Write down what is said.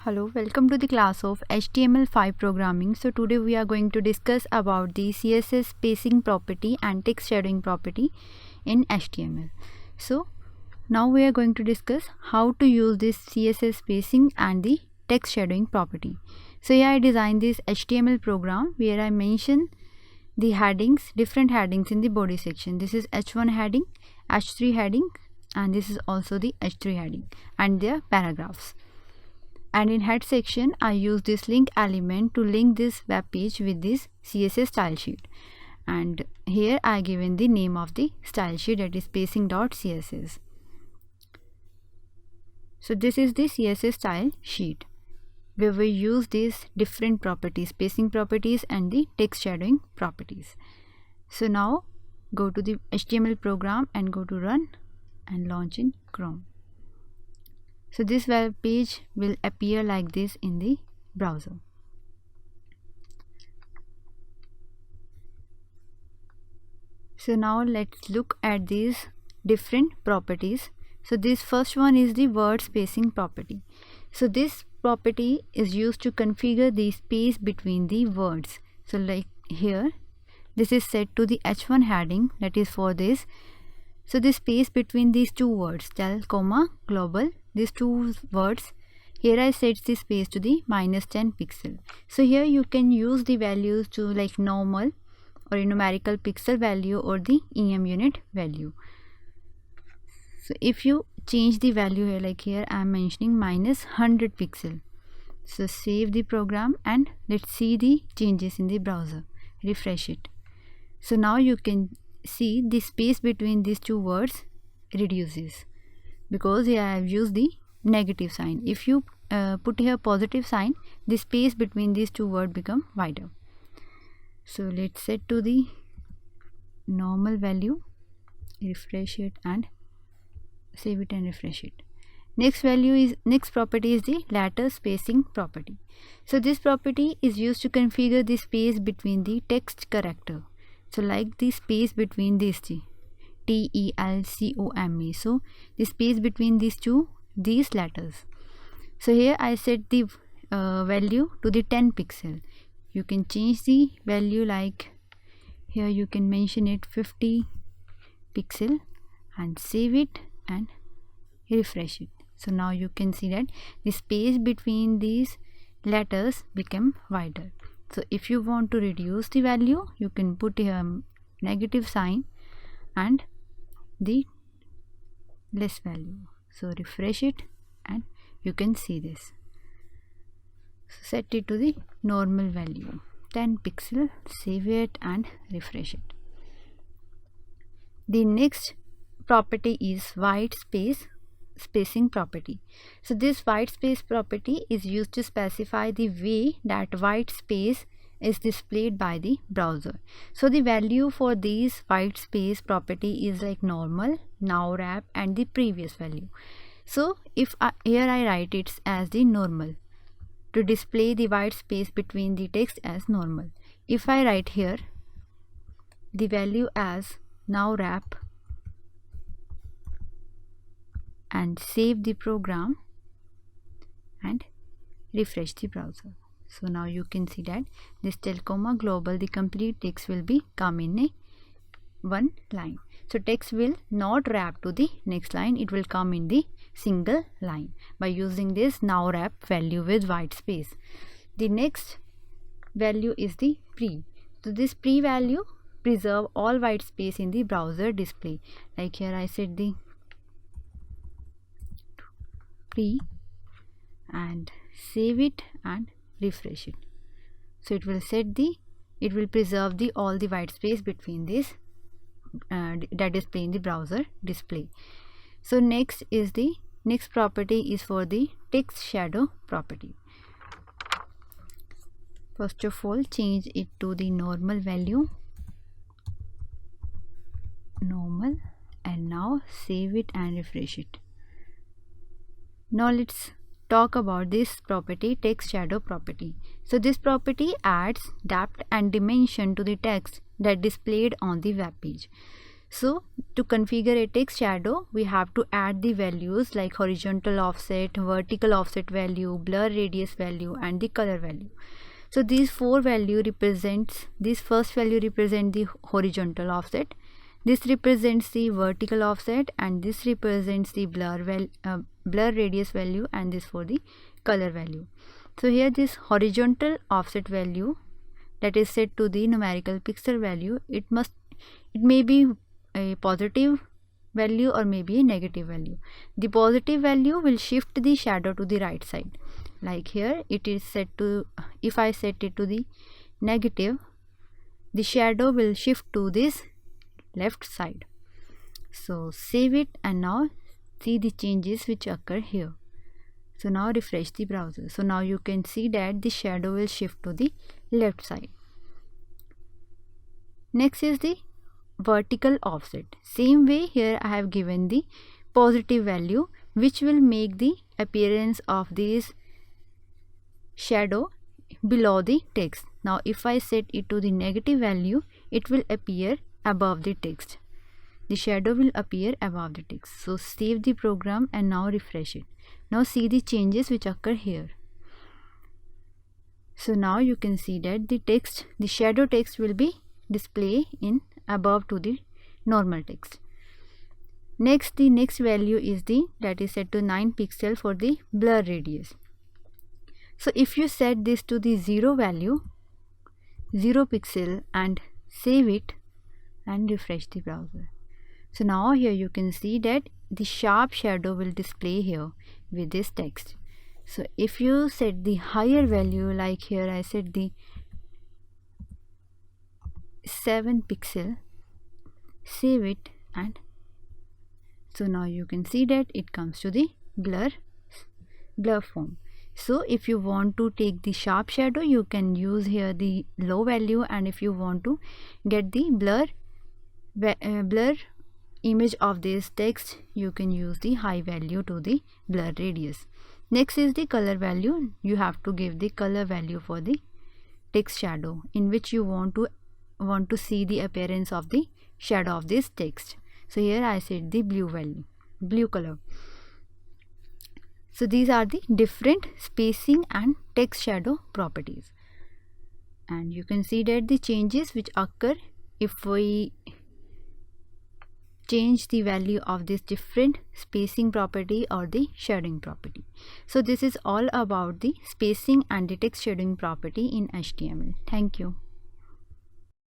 Hello, welcome to the class of HTML5 programming. So today we are going to discuss about the CSS spacing property and text shadowing property in HTML. So now we are going to discuss how to use this CSS spacing and the text shadowing property. So here I designed this HTML program where I mention the headings, different headings in the body section. This is H1 heading, H3 heading, and this is also the H3 heading and their paragraphs. And in head section I use this link element to link this web page with this CSS style sheet, and here I given the name of the style sheet, that is spacing.css. So this is the CSS style sheet where we use these different properties, spacing properties and the text shadowing properties. So now go to the HTML program and go to run and launch in Chrome. So this web page will appear like this in the browser. So now let's look at these different properties. So this first one is the word spacing property. So this property is used to configure the space between the words. So like here, this is set to the H1 heading, that is for this. So the space between these two words, tel, global, these two words, here I set the space to the -10 pixel. So here you can use the values to like normal or numerical pixel value or the EM unit value. So if you change the value here, like here I am mentioning -100 pixel. So save the program and let's see the changes in the browser. Refresh it. So now you can see the space between these two words reduces because here I have used the negative sign. If you put here positive sign, the space between these two words become wider. So let's set to the normal value, refresh it and save it and refresh it. Next property is the latter spacing property. So this property is used to configure the space between the text character. So like the space between these two, TELCOME. So the space between these letters. So here I set the value to the 10 pixel. You can change the value, like here you can mention it 50 pixel and save it and refresh it. So now you can see that the space between these letters become wider. So if you want to reduce the value, you can put here negative sign and the less value. So refresh it and you can see this. So set it to the normal value, 10 pixel, save it and refresh it. The next property is white space spacing property. So this white space property is used to specify the way that white space is displayed by the browser. So the value for this white space property is like normal, now wrap and the previous value. So if here I write it as the normal to display the white space between the text as normal. If I write here the value as now wrap and save the program and refresh the browser. So now you can see that this tel, global, the complete text will be come in a one line. So text will not wrap to the next line, it will come in the single line by using this now wrap value with white space. The next value is the pre. So this pre value preserve all white space in the browser display. Like here I set the pre and save it and refresh it. So it will preserve all the white space between this that display in the browser display. So next property is for the text shadow property. First of all, change it to the normal value, normal, and now save it and refresh it. Now let's talk about this property, text shadow property. So this property adds depth and dimension to the text that displayed on the web page. So to configure a text shadow, we have to add the values like horizontal offset, vertical offset value, blur radius value, and the color value. So these four value represents, this first value represent the horizontal offset, this represents the vertical offset, and this represents the blur radius value, and this for the color value. So here this horizontal offset value that is set to the numerical pixel value, it may be a positive value or maybe a negative value. The positive value will shift the shadow to the right side. Like here it is set to, if I set it to the negative, the shadow will shift to this left side. So save it and now see the changes which occur here. So now refresh the browser. So now you can see that the shadow will shift to the left side. Next is the vertical offset. Same way, here I have given the positive value which will make the appearance of this shadow below the text. Now if I set it to the negative value, it will appear above the text. The shadow will appear above the text. So save the program and now refresh it. Now see the changes which occur here. So now you can see that the shadow text will be displayed in above to the normal text. Next, the next value is that is set to 9 pixel for the blur radius. So if you set this to the 0 value, 0 pixel, and save it and refresh the browser. So now here you can see that the sharp shadow will display here with this text. So if you set the higher value, like here I set the 7 pixel, save it, and so now you can see that it comes to the blur form. So if you want to take the sharp shadow, you can use here the low value, and if you want to get the blur image of this text, you can use the high value to the blur radius. Next is the color value. You have to give the color value for the text shadow in which you want to see the appearance of the shadow of this text. So here I set the blue color. So these are the different spacing and text shadow properties, and you can see that the changes which occur if we change the value of this different spacing property or the shading property. So this is all about the spacing and the text shading property in HTML. Thank you.